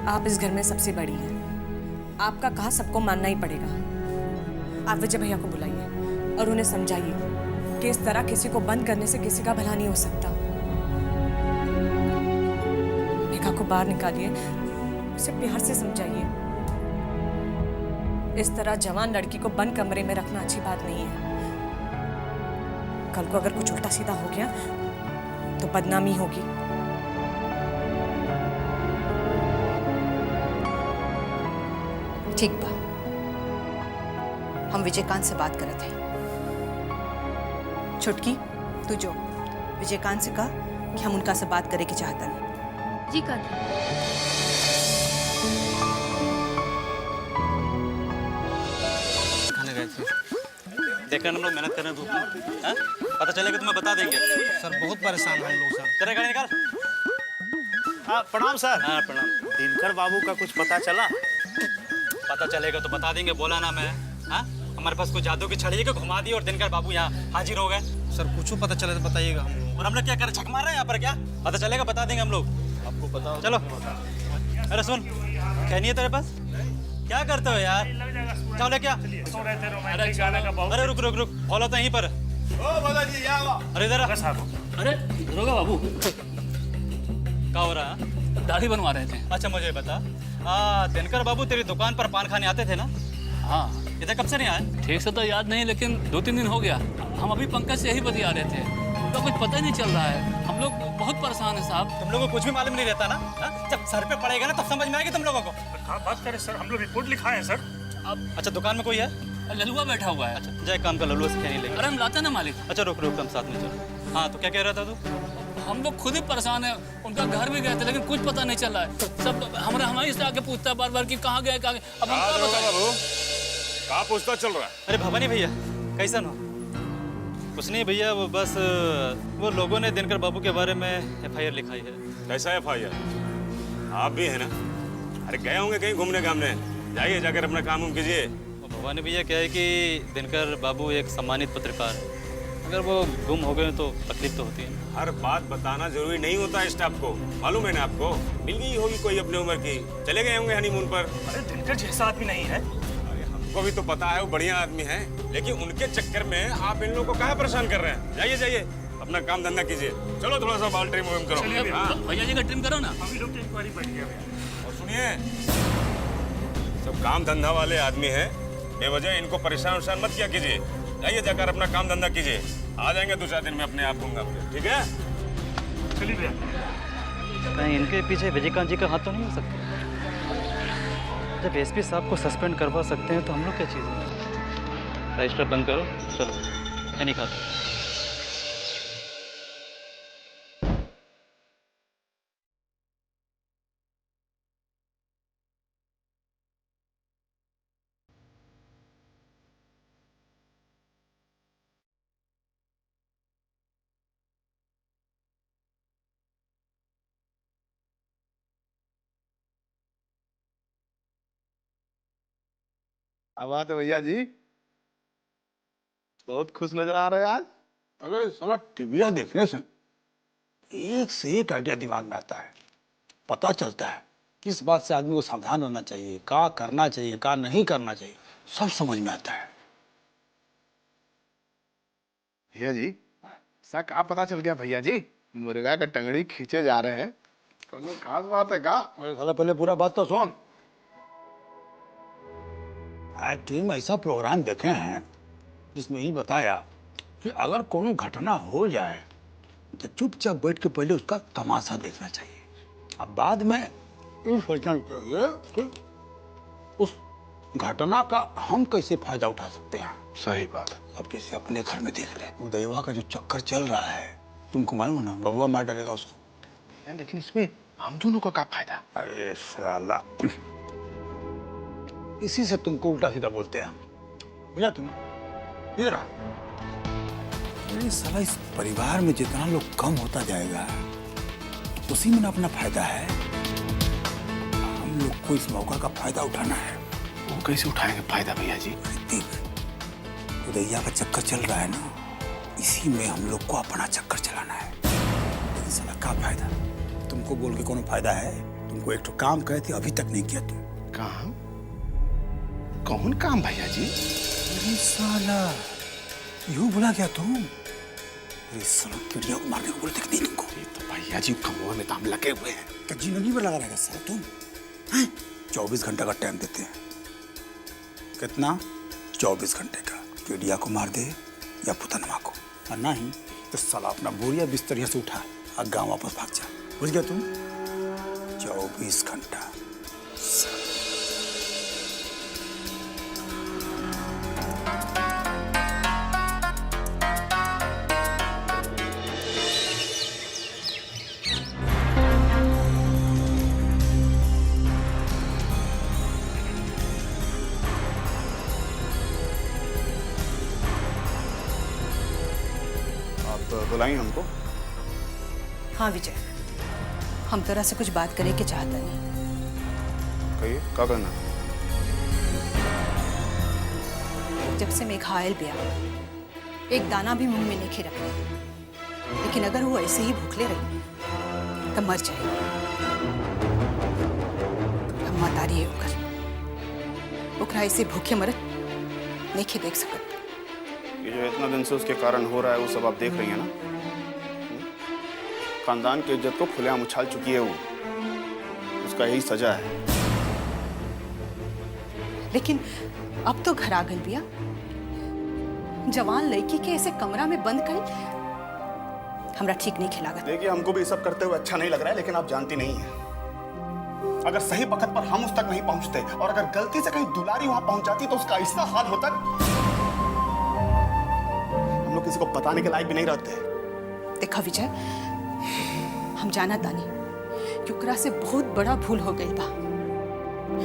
A: आप इस घर में सबसे बड़ी हैं, आपका कहा सबको मानना ही पड़ेगा। आप विजय भैया को बुलाइए और उन्हें समझाइए कि इस तरह किसी को बंद करने से किसी का भला नहीं हो सकता। मेघा को बाहर निकालिए, उसे प्यार से समझाइए। इस तरह जवान लड़की को बंद कमरे में रखना अच्छी बात नहीं है। कल को अगर कुछ उल्टा सीधा हो गया तो बदनामी होगी।
R: ठीक बा, हम विजयकांत से बात करत हैं। छुटकी तू जो विजयकांत से कहा कि हम उनका से बात करे के चाहता नहीं।
M: जी काकी।
L: खाने गए थे, देख रहे हम लोग मेहनत कर रहे हैं धूप में, हाँ? पता चलेगा तुम्हें बता देंगे।
G: सर बहुत परेशान हम लोग सर।
L: तेरे गाड़ी निकाल।
K: हाँ प्रणाम सर।
L: हाँ प्रणाम।
K: दिनकर बाबू का कुछ पता चला?
L: पता चलेगा तो बता देंगे, बोला ना मैं। हाँ, हमारे पास कुछ जादू की छड़ी है कि घुमा दी और दिनकर बाबू यहाँ हाजिर हो गए।
G: सर कुछ पता चले तो बताइएगा हम लोग।
L: और हम लोग क्या करें, छक मार रहे हैं यहाँ पर क्या? पता चलेगा बता देंगे हम लोग।
K: आपको पता
L: चलो। अरे सुन, कहनी है तेरे पास? क्या करते हो यार? जाओ ले क्या? अरे रुक रुक रुक, बोला तो यहीं पर। अरे इधर
F: अरे दरोगा बाबू,
L: क्या हो रहा है?
F: दाढ़ी बनवा रहे थे।
L: अच्छा मुझे बता, दिनकर बाबू तेरी दुकान पर पान खाने आते थे ना?
F: हाँ।
L: इधर कब से नहीं आए?
F: ठीक से तो याद नहीं, लेकिन 2-3 दिन हो गया। हम अभी पंकज से यही बतिया रहे थे, तो कुछ पता ही नहीं चल रहा है। हम लोग बहुत परेशान है साहब।
L: तुम लोगों को कुछ भी मालूम नहीं रहता ना? जब सर पे पड़ेगा ना तब समझ में आएगी तुम लोगों को।
F: हाँ बात करें सर, हम लोग रिपोर्ट लिखाए हैं सर।
L: अब अच्छा दुकान में कोई है?
F: ललुआ बैठा हुआ है।
L: अच्छा जय काम का ललुआ से नहीं लेंगे।
F: अरे हम लाते ना मालिक।
L: अच्छा रुक रुक, हम साथ में चलो। हाँ तो क्या कह रहा था तू?
F: हम लोग खुद ही परेशान है। उनका घर भी गए थे लेकिन कुछ पता नहीं चल रहा है। सब हमारे से आके पूछता है बार बार कि कहाँ गए कहाँ गए। अब हम क्या बताएं?
N: कहाँ पूछता चल रहा है?
L: अरे भवानी भैया कैसा हो? कुछ नहीं भैया, वो बस वो लोगों ने दिनकर बाबू के बारे में FIR लिखाई है।
N: कैसा FIR? आप भी है ना? अरे गए होंगे कहीं घूमने घामने, जाइए जाकर अपना काम उम कीजिए।
L: भवानी भैया क्या है कि दिनकर बाबू एक सम्मानित पत्रकार है, अगर वो गुम हो गए तो तकलीफ तो होती है।
N: हर बात बताना जरूरी नहीं होता स्टाफ को, मालूम है ना आपको? मिल गई होगी कोई अपने उम्र की, चले गए होंगे हनीमून पर।
F: अरे दिनकर जैसा आदमी नहीं है।
N: अरे हमको भी तो पता है वो बढ़िया आदमी है, लेकिन उनके चक्कर में आप इन लोगों को कहाँ परेशान कर रहे हैं? जाइए जाइए अपना काम धंधा कीजिए। चलो थोड़ा सा बाल ट्रिम विम करो।
F: भैया जी का ट्रिम करो ना। अभी लोग तो इंक्वायरी बैठ गया।
N: और सुनिए, सब काम धंधा वाले आदमी हैं, बेवजह इनको परेशान वरेशान मत किया कीजिए। जाइए जाकर अपना काम धंधा कीजिए, आ जाएंगे 2-4 दिन में अपने आप दूंगा आपको, ठीक है?
F: चलिए भैया।
L: कहीं इनके पीछे विजयकांत जी का हाथ तो नहीं हो सकता? जब SP साहब को सस्पेंड करवा सकते हैं तो हम लोग क्या चीज़ है? रजिस्टर बंद करो, चलो है नहीं खाता।
K: अब बात है भैया जी, बहुत खुश नजर आ रहे हैं आज।
D: अगर साला टीविया देखने से एक से एक आइडिया दिमाग में आता है, पता चलता है किस बात से आदमी को सावधान रहना चाहिए, क्या करना चाहिए, क्या नहीं करना चाहिए, सब समझ में आता है।
K: भैया जी, सा क्या पता चल गया भैया जी? मुर्गा का टंगड़ी खींचे जा रहे हैं, कोनो खास बात है का?
D: अरे साला पहले पूरा बात तो सुन। आज टीम ऐसा प्रोग्राम देखे हैं जिसमें ये बताया कि अगर कोनो घटना हो जाए तो चुपचाप बैठ के पहले उसका तमाशा देखना चाहिए, अब बाद में ये सोचना चाहिए कि उस घटना का हम कैसे फायदा उठा सकते हैं।
K: सही बात है।
D: अब जैसे अपने घर में देख ले, उदयवा का जो चक्कर चल रहा है, तुमको मालूम ना, बबुआ मार डालेगा उसको।
K: लेकिन इसमें हम दोनों को क्या फायदा?
D: अरे साला, इसी से तुमको उल्टा सीधा बोलते हैं, बुझा तुम? इधर आ। अरे साला, इस परिवार में जितना लोग कम होता जाएगा उसी में ना अपना फायदा है। हम लोग को इस मौका का फायदा उठाना है।
K: वो कैसे उठाएंगे फायदा भैया जी?
D: देख, उदैया का चक्कर चल रहा है ना, इसी में हम लोग को अपना चक्कर चलाना है। लेकिन साला क्या फायदा? तुमको बोल के कोनो फायदा है? तुमको एक तो काम कहे थे, अभी तक नहीं किया तुम।
K: काम? कौन काम भैया जी?
D: अरे साला, यूं बोला क्या तुम? अरे साला, चिड़िया को मारने को बोलते कि नहीं तुमको?
K: तो भैया जी कमों में तो हम लगे हुए हैं।
D: क्या जिंदगी भर लगा रहेगा साला तुम? हैं? 24 घंटे का टाइम देते हैं। कितना? 24 घंटे का। चिड़िया को मार दे या पुतनवा को, और नहीं तो साला अपना बोरिया बिस्तरिया से उठा और गाँव वापस भाग जा। बुझ गया तुम? 24 घंटा।
B: बुलाएं हमको?
R: हाँ विजय, हम तरह से कुछ बात करे के चाहता नहीं।
B: कहिए, क्या करना?
R: जब से मेघा आयल बिया, एक दाना भी मुंह में नहीं खिरक, लेकिन अगर वो ऐसे ही भूखले रही तो मर जाए। हम मतारी है ओकरा ऐसे भूखे मरत नहीं देख सकत।
B: ये जो इतना दिन से उसके कारण हो रहा है वो सब आप देख रही हैं ना? खानदान की इज्जत को खुलेआम उछाल चुकी है वो, उसका यही सजा है।
R: लेकिन अब तो घर आ गई बिया, जवान लड़की के ऐसे कमरा में बंद कर हमरा ठीक नहीं खिलागा।
B: देखिए, हमको भी सब करते हुए अच्छा नहीं लग रहा है, लेकिन आप जानती नहीं है, अगर सही वक्त पर हम उस तक नहीं पहुंचते और अगर गलती से कहीं दुलारी वहां पहुंच जाती तो उसका ऐसा हाल होता हम लोग किसी को बताने के लायक भी नहीं रहते।
R: देखा विजय, हम जाना तानी कि ओकरा से बहुत बड़ा भूल हो गई बा।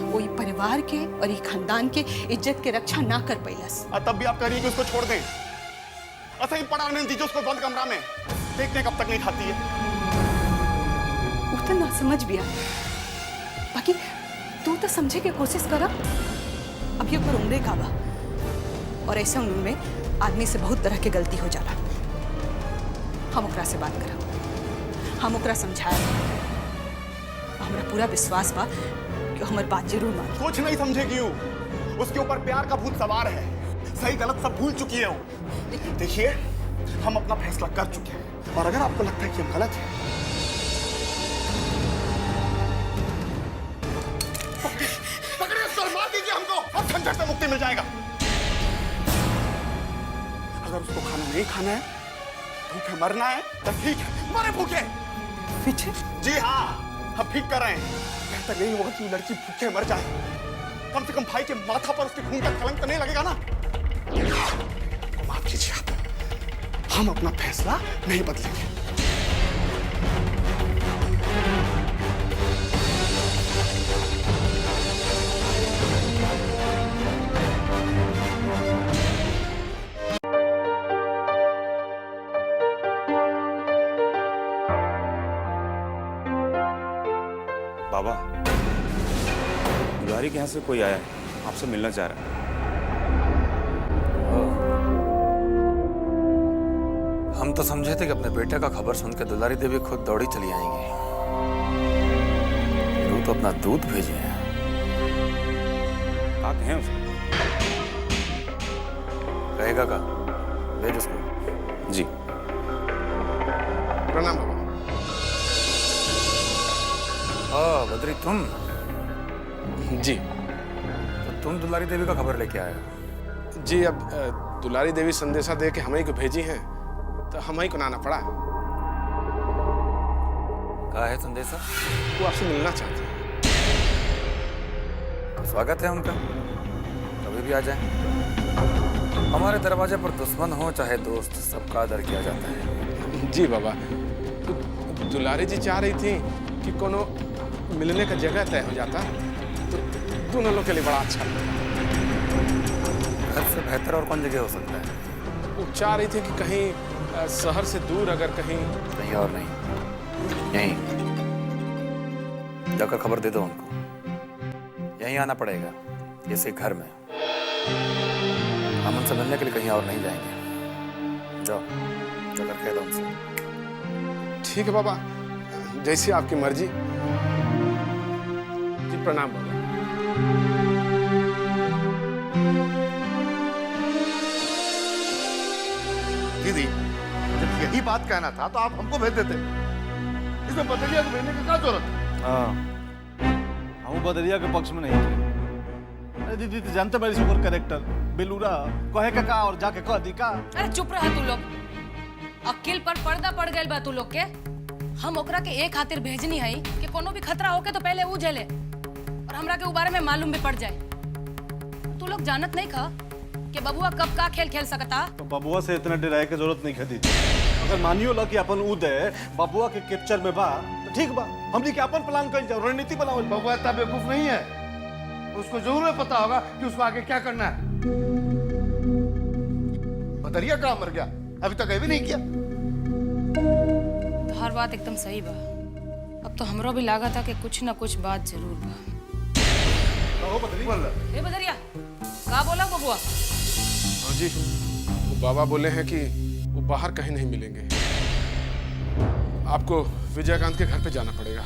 R: वो ये परिवार के और ये खानदान के इज्जत के रक्षा ना कर पैलस।
B: तब भी आप कह रही हैं कि उसको छोड़ दें? ऐसा ही पड़ा रहने दीजिए उसको बंद कमरा में, देखते कब तक नहीं खाती है।
R: वो तो ना समझ भी आ, बाकी तू तो समझे की कोशिश करा। अब ये पर उम्र का बा और ऐसे उम्र में आदमी से बहुत तरह की गलती हो जाला। हम ओकरा से बात करा, हम ओकरा समझाया, हमरा पूरा विश्वास बा कि हमारी बात जरूर मान।
B: कुछ नहीं समझेगी वो, उसके ऊपर प्यार का भूत सवार है, सही गलत सब भूल चुकी है वो। देखिए, हम अपना फैसला कर चुके हैं और अगर आपको लगता है कि हम गलत हैं, पकड़िए सर, मार दीजिए हमको, अब खंजर से मुक्ति मिल जाएगा। अगर उसको खाना नहीं खाना है, भूखे मरना है तो ठीक है, मरे भूखे।
R: पीछे?
B: जी हाँ, हम ठीक कर रहे हैं। बेहतर यही होगा कि लड़की भूखे मर जाए, कम से कम भाई के माथा पर उसके खून का कलंक तो नहीं लगेगा ना। माफ कीजिए आप, हम अपना फैसला नहीं बदलेंगे।
N: बाबा, दुलारी के यहाँ से कोई आया है, आपसे मिलना चाह रहा है।
C: तो समझे थे कि अपने बेटे का खबर सुन के दुलारी देवी खुद दौड़ी चली आएंगी। वो तो अपना दूध भेजे हैं।
N: कहाँ हैं उसको?
C: रहेगा का भेज उसको।
O: जी। प्रणाम बाबा।
C: बद्री तुम?
K: जी।
C: तो तुम दुलारी देवी का खबर लेके आए हो?
K: जी, अब दुलारी देवी संदेशा दे के हम ही को भेजी हैं, तो हम ही को आना पड़ा।
C: कहा है संदेशा?
K: वो आपसे मिलना चाहते हैं।
C: तो स्वागत है उनका, कभी भी आ जाए। हमारे दरवाजे पर दुश्मन हो चाहे दोस्त, सबका आदर किया जाता है।
K: जी बाबा, तो दुलारी जी चाह रही थी कि कोनो मिलने का जगह तय हो जाता तो दोनों लोग के लिए बड़ा अच्छा लगता।
C: घर से बेहतर और कौन जगह हो सकता है?
K: वो चाह रही थी कि कहीं शहर से दूर, अगर कहीं
C: और नहीं, यहीं जाकर खबर दे दो उनको। यहीं आना पड़ेगा, इसी घर में। हम उनसे मिलने के लिए कहीं और नहीं जाएंगे। जाओ, जाकर कह दो उनसे।
K: ठीक है बाबा, जैसी आपकी मर्जी। जी प्रणाम बाबा।
O: दीदी, जब यही बात कहना था तो आप हमको भेज देते। इसमें बदरिया को भेजने की क्या जरूरत है?
D: हाँ, हम बदरिया के पक्ष में नहीं थे। अरे दीदी तो जानते मेरी सुपर कैरेक्टर बेलूरा कहे का और जाके कह दी का।
S: अरे चुप रहा तू लोग। अकेल पर पर्दा पड़ गए बा तू लोग के। हम ओकरा के एक खातिर भेजनी है कि कोनो भी खतरा होके तो पहले वो झेले और हमरा के उ बारे में मालूम भी पड़ जाए। तू लोग जानत नहीं खा कि बबुआ कब का खेल खेल सकता।
D: तो बबुआ से इतना डराए की जरूरत नहीं खदी। अगर मानियो ला कि अपन उदय बबुआ के कैप्चर में बा तो ठीक बा, हमनी के अपन प्लान कर जाओ, रणनीति बनाओ।
O: बबुआ इतना बेवकूफ नहीं है, उसको जरूर पता होगा कि उसको आगे क्या करना है। बदरिया कहाँ मर गया? अभी तक ये भी नहीं किया।
S: हर बात एकदम सही बा। अब तो हमरो भी लगा था कि कुछ ना कुछ बात जरूर बा। ए बदरिया, का बोला बबुआ?
K: हाँ जी, वो बाबा बोले हैं कि वो बाहर कहीं नहीं मिलेंगे। आपको विजयकांत के घर पे जाना पड़ेगा।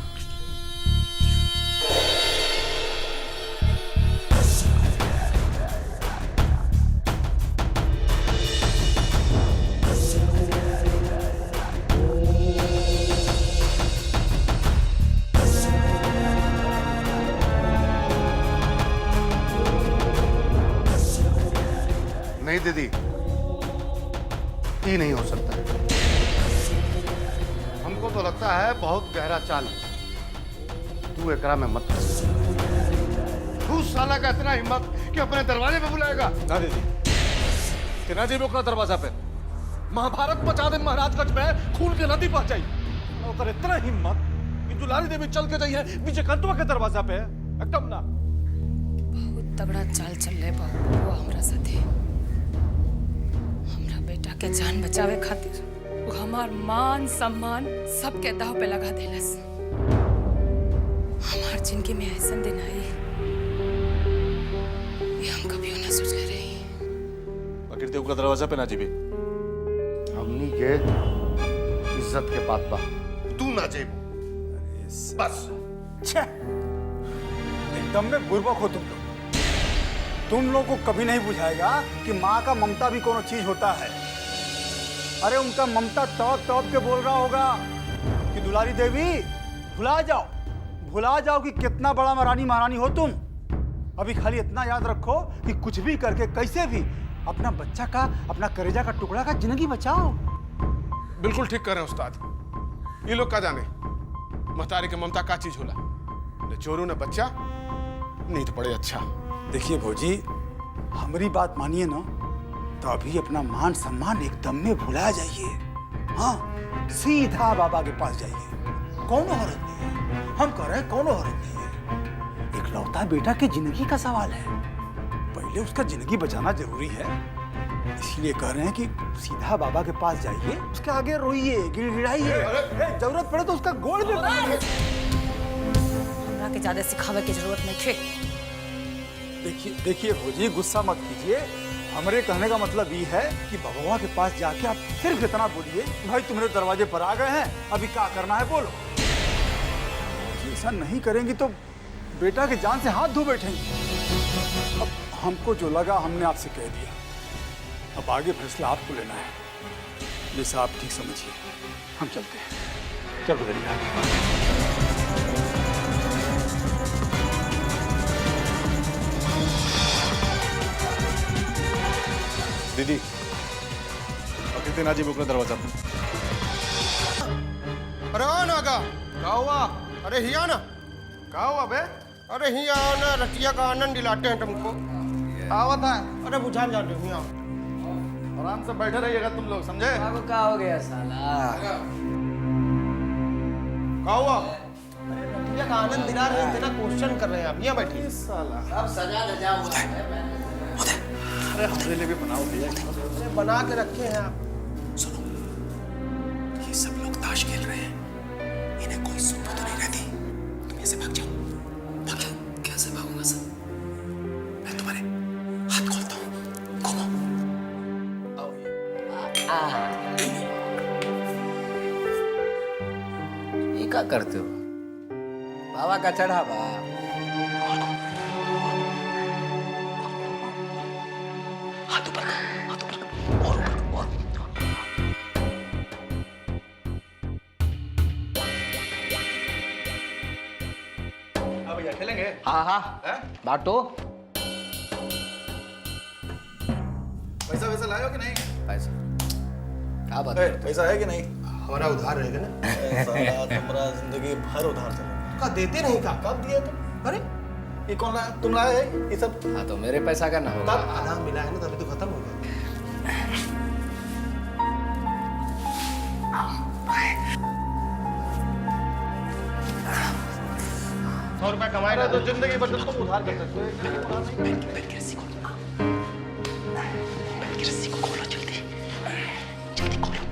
O: नहीं दीदी, ये नहीं हो सकता है। हमको तो लगता है बहुत गहरा चाल है। तू एकरा में मत फंस। तू साला का इतना हिम्मत कि अपने दरवाजे पे बुलाएगा।
D: ना दीदी, कितना जी रोकना दरवाजा पे? महाभारत मचा दे महाराजगंज में, खून के नदी पहुंचाई। और इतना हिम्मत कि दुलारी देवी चल के जाइए विजयकांतवा के दरवाजा पे, एकदम ना।
S: बहुत तगड़ा चाल चल रहे बबुआ हमरा साथे। बेटा के जान बचावे खातिर वो हमार मान सम्मान सबके दाव पे लगा देलस। हमार जिंदगी में ऐसा दिन आई ये हम कभी ना सोचले रही।
D: प्रकृति का दरवाजा पे ना जीबी।
O: हमनी के इज्जत के बात बा, तू ना जेबो बस।
D: एकदम में बुर्बक हो तुम लोग। तुम लोग को कभी नहीं बुझाएगा कि माँ का ममता भी कोनो चीज होता है। अरे उनका ममता तड़प तड़प के बोल रहा होगा कि दुलारी देवी भुला जाओ कि कितना बड़ा महारानी हो तुम। अभी खाली इतना याद रखो कि कुछ भी करके कैसे भी अपना बच्चा का, अपना करेजा का टुकड़ा का जिंदगी बचाओ।
K: बिल्कुल ठीक कर रहे हैं उस्ताद। ये लोग का जाने महतारी के ममता का चीज होला। न चोरू न बच्चा, नींद पड़े अच्छा।
D: देखिए भौजी, हमारी बात मानिए ना, तो अभी अपना मान सम्मान एकदम में भुला जाइए। हाँ, सीधा बाबा के पास जाइए। कौन औरत नहीं है, हम कह रहे हैं कौन औरत नहीं है। इकलौता बेटा की जिंदगी का सवाल है, पहले उसका जिंदगी बचाना जरूरी है। इसलिए कह रहे हैं कि सीधा बाबा के पास जाइए, उसके आगे रोइए, गिड़गिड़ाइए, जरूरत पड़े तो उसका गोड़ भी पकड़िए।
S: हमरा के ज्यादा सिखावे की जरूरत नहीं है।
D: देखिए भौजी, गुस्सा मत कीजिए। हमारे कहने का मतलब ये है कि भगवा के पास जाके आप सिर्फ इतना बोलिए कि भाई तुम्हारे दरवाजे पर आ गए हैं, अभी क्या करना है बोलो। ऐसा नहीं करेंगे तो बेटा के जान से हाथ धो बैठेंगे। अब हमको जो लगा हमने आपसे कह दिया, अब आगे फैसला आपको लेना है, जैसा आप ठीक समझिए। हम चलते हैं, चल बदलिए।
B: दीदी अभी दिन आज बुक दरवाजा पे।
O: अरे ओ नागा
B: क्या हुआ?
O: अरे हिया ना
B: क्या हुआ बे?
O: अरे हिया ना रतिया का आनंद दिलाते हैं तुमको।
B: आवत है।
O: अरे बुझा जाते हिया।
B: आराम से बैठे रहिएगा तुम लोग, समझे?
H: अब क्या हो गया साला?
B: क्या हुआ?
O: रतिया का आनंद दिला रहे हैं, इतना क्वेश्चन कर रहे हैं आप। यहाँ बैठिए।
B: साला
H: सब सजा धजा हुआ है।
B: अरे हमारे लिए भी बनाओ भैया।
O: अरे बना के रखे हैं आप।
H: ये सब लोग ताश खेल रहे हैं, इन्हें कोई सुनता तो नहीं रहती। तुम ऐसे भाग जाओ। भाग जाओ। कैसे भागूंगा सर? मैं तुम्हारे हाथ खोलता हूँ, घूमो। ये क्या करते हो? बाबा का चढ़ावा। हाथ ऊपर कर, हाथ ऊपर कर, और ऊपर, और
B: भैया खेलेंगे?
H: हाँ हाँ बांटो।
B: पैसा वैसा लाए हो कि नहीं?
H: पैसा क्या बात?
B: पैसा है कि नहीं?
O: हमारा उधार रहेगा ना।
B: साला तुम्हारा जिंदगी भर उधार चलेगा।
O: का देते नहीं का? कब दिए तुम? अरे
B: ये कौन लाया? तुम लाए है ये सब?
H: हाँ तो मेरे पैसा का ना होगा।
O: कब आधा मिला है ना, तभी तो खत्म हो गया। 100 रुपया कमाए ना तो जिंदगी भर तुम उधार कर सकते हो।
H: बैठ के रस्सी खोलो, बैठ के रस्सी को खोलो, जल्दी जल्दी खोलो,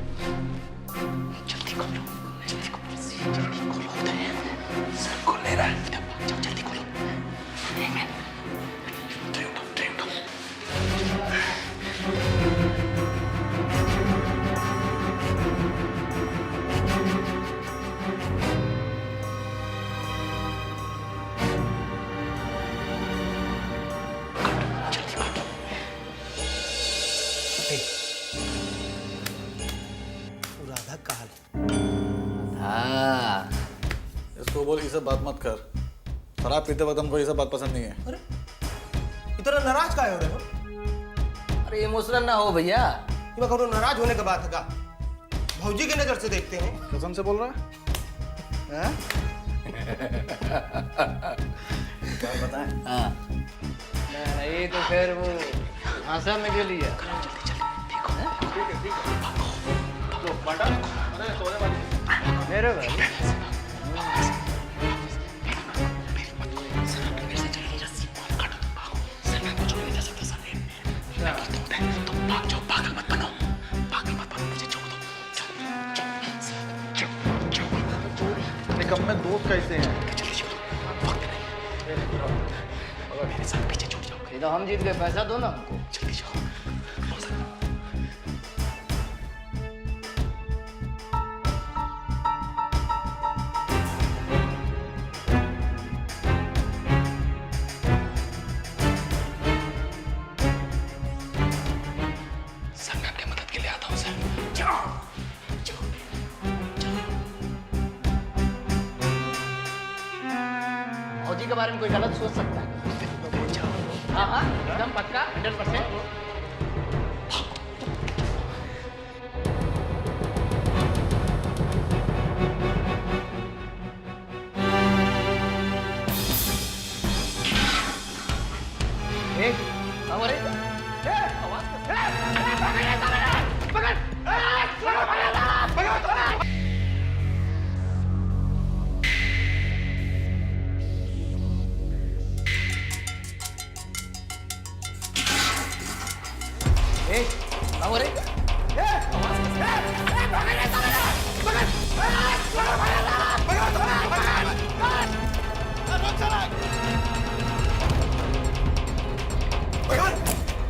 H: जल्दी खोलो, जल्दी खोलो रस्सी, जल्दी खोलो। सर खोल ले रहा है, जाओ जल्दी खोलो। ट्रे उठो, ट्रे उठो।
O: राधा काल।
H: हाँ
B: इसको बोल ये सब बात मत कर। शराब पीते वक्त हमको ये सब बात पसंद नहीं है।
O: अरे इतना नाराज काहे हो रहे हो?
H: अरे इमोशनल ना हो भैया।
O: ये मैं कहो नाराज होने का बात है का? भौजी के नजर से देखते हैं।
B: कसम से बोल रहा है? क्या बताएं?
H: हाँ
L: नहीं तो फिर वो भाषण में के लिए
B: तो बंडा अरे सोने वाली
L: मेरे भाई
B: निकम में दोस्त कैसे हैं?
H: मेरे साथ पीछे छूट जाओ।
L: ये तो हम जीत गए, पैसा दो ना हमको।
H: जल्दी जाओ। संगम के मदद के लिए आता हूँ सर। जाओ जाओ।
L: फौजी के बारे में कोई गलत सोच सकता है? हाँ हाँ एकदम पक्का 100%।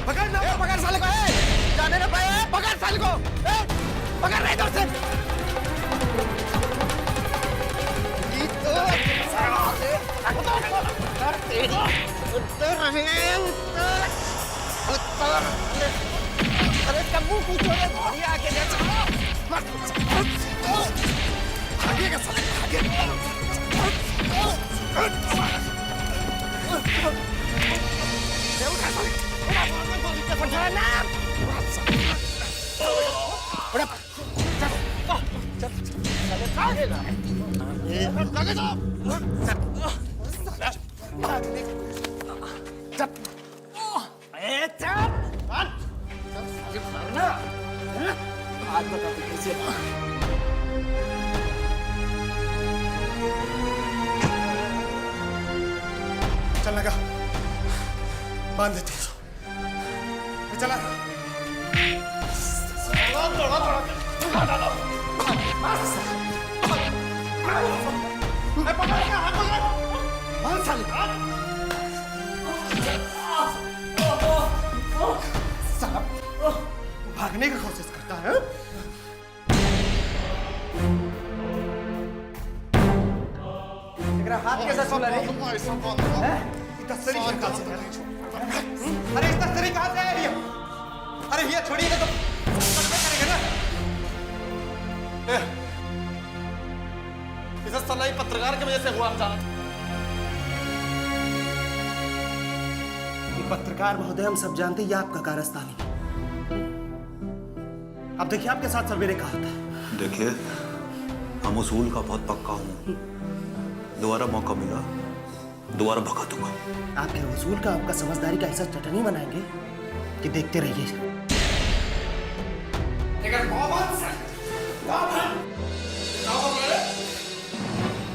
O: पकड़ ना, पकड़
K: नहीं उत्तर उत्तर अरे कब्बू पूछो रे घोड़ी आके देख आगे का साले आगे
B: चल लगा बांध देते हैं चला भागने की कोशिश करता है
K: हाथ कैसा चला रे इतना सरी कहां से अरे इतना सरी कहां से आया ये अरे ये छोड़िएगा तो करेगा ना इसे सलाई पत्रकार की वजह से हुआ अचानक
I: पत्रकार महोदय हम सब जानते हैं ये आपका कारस्तानी है। अब देखिए आपके साथ सवेरे कहा था।
T: देखिए हम उसूल का बहुत पक्का हूं, दोबारा मौका मिला दोबारा भगा दूंगा।
I: आपके वसूल का आपका समझदारी का ऐसा चटनी बनाएंगे कि देखते रहिए।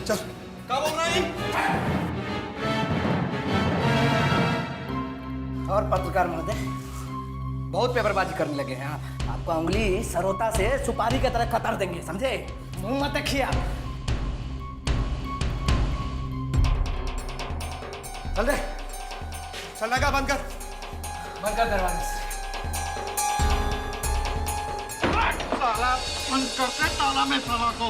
K: चल क्या बोल रहा है
I: और पत्रकार महोदय बहुत पेपरबाजी करने लगे हैं आप। आपका उंगली सरोता से सुपारी की तरह कतर देंगे, समझे? मुंह मत देखिए आप। चल दे
K: चल लगा बंद कर
I: दरवाजे से।
K: ताला बंद करके ताला में सवा को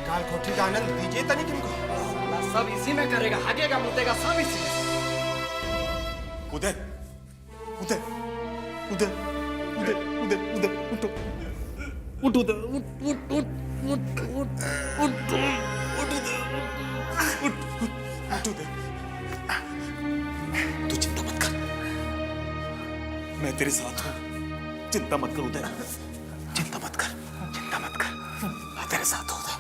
K: काल कोठी का आनंद दीजिए तनी तुमको।
I: साला सब इसी में करेगा, भागेगा मुतेगा सब इसी में।
B: उदय उदय उदय उदय उदय उदय उठो उठ उदय उठ उठ उठ उठ उठ उठ उठ उठ उदय तू चिंता मत कर, मैं तेरे साथ हूँ। चिंता मत कर उदय, चिंता मत कर, चिंता मत कर, मैं तेरे साथ हूँ उदय।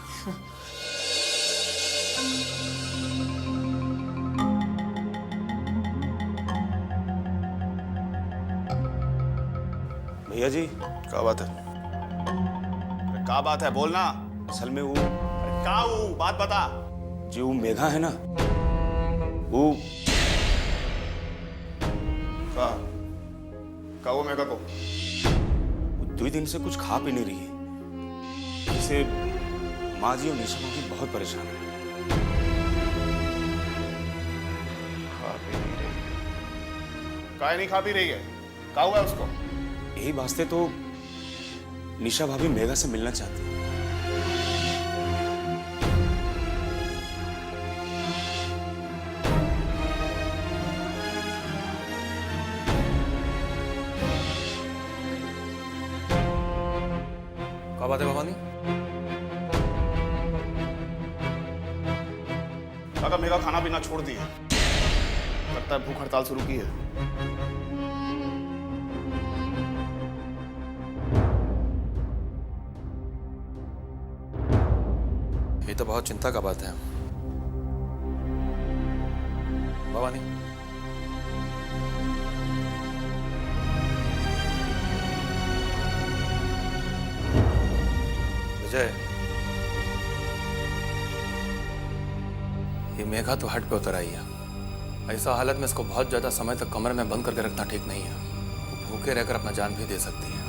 N: भैया जी
B: क्या बात है? अरे क्या बात है, बोलना।
N: असल में वो
B: क्या वो बात बता।
N: जी वो मेघा है ना, वो
B: क्या वो मेघा को?
N: 2 दिन से कुछ खा पी नहीं रही है। इससे माँ जी और निशा माँ भी बहुत परेशान है।
B: खा पी नहीं रही? काय नहीं खा पी रही है? क्या हुआ उसको?
N: यही वास्ते तो निशा भाभी मेघा से मिलना चाहती है।
C: क्या बात है भवानी?
B: अगर मेरा खाना पीना छोड़ दिया, लगता है भूख हड़ताल शुरू की है।
C: ये तो बहुत चिंता का बात है भवानी। विजय, ये मेघा तो हट पे उतर आई है। ऐसा हालत में इसको बहुत ज्यादा समय तक कमरे में बंद करके रखना ठीक नहीं है। वो भूखे रहकर अपना जान भी दे सकती है।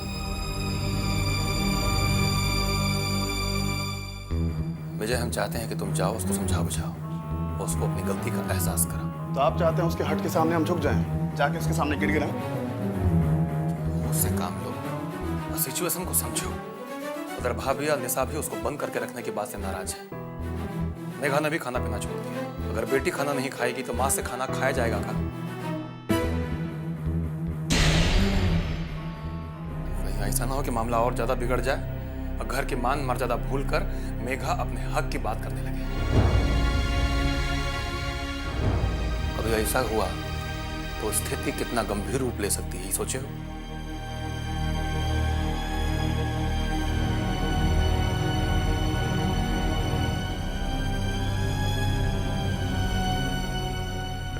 C: विजय, हम चाहते हैं कि तुम जाओ, उसको समझाओ बुझाओ, उसको अपनी गलती का एहसास करो।
B: तो आप चाहते हैं उसके हट के सामने हम झुक जाएं, जाके उसके सामने गिर गिराएं?
C: उससे काम लो और सिचुएशन को समझो। उधर भाभी और निशा भी उसको बंद करके रखने की बात से नाराज है। मेघा ने भी खाना पीना छोड़ दिया। अगर बेटी खाना नहीं खाएगी तो माँ से खाना खाया जाएगा का? कहीं ऐसा ना हो कि मामला और ज्यादा बिगड़ जाए और घर की मान मर्यादा भूल कर मेघा अपने हक की बात करने लगे। कभी ऐसा हुआ तो स्थिति कितना गंभीर रूप ले सकती है, ये सोचे हो?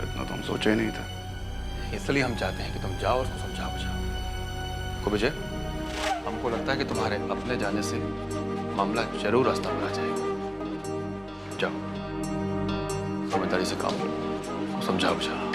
B: इतना तो हम सोचा ही नहीं था।
C: इसलिए हम चाहते हैं कि तुम जाओ और उसको समझाओ बुझाओ। को विजय, हमको लगता है कि तुम्हारे अपने जाने से मामला जरूर रास्ता पर आ जाएगा। जाओ, समझदारी से काम लो, समझाओ बुझाओ।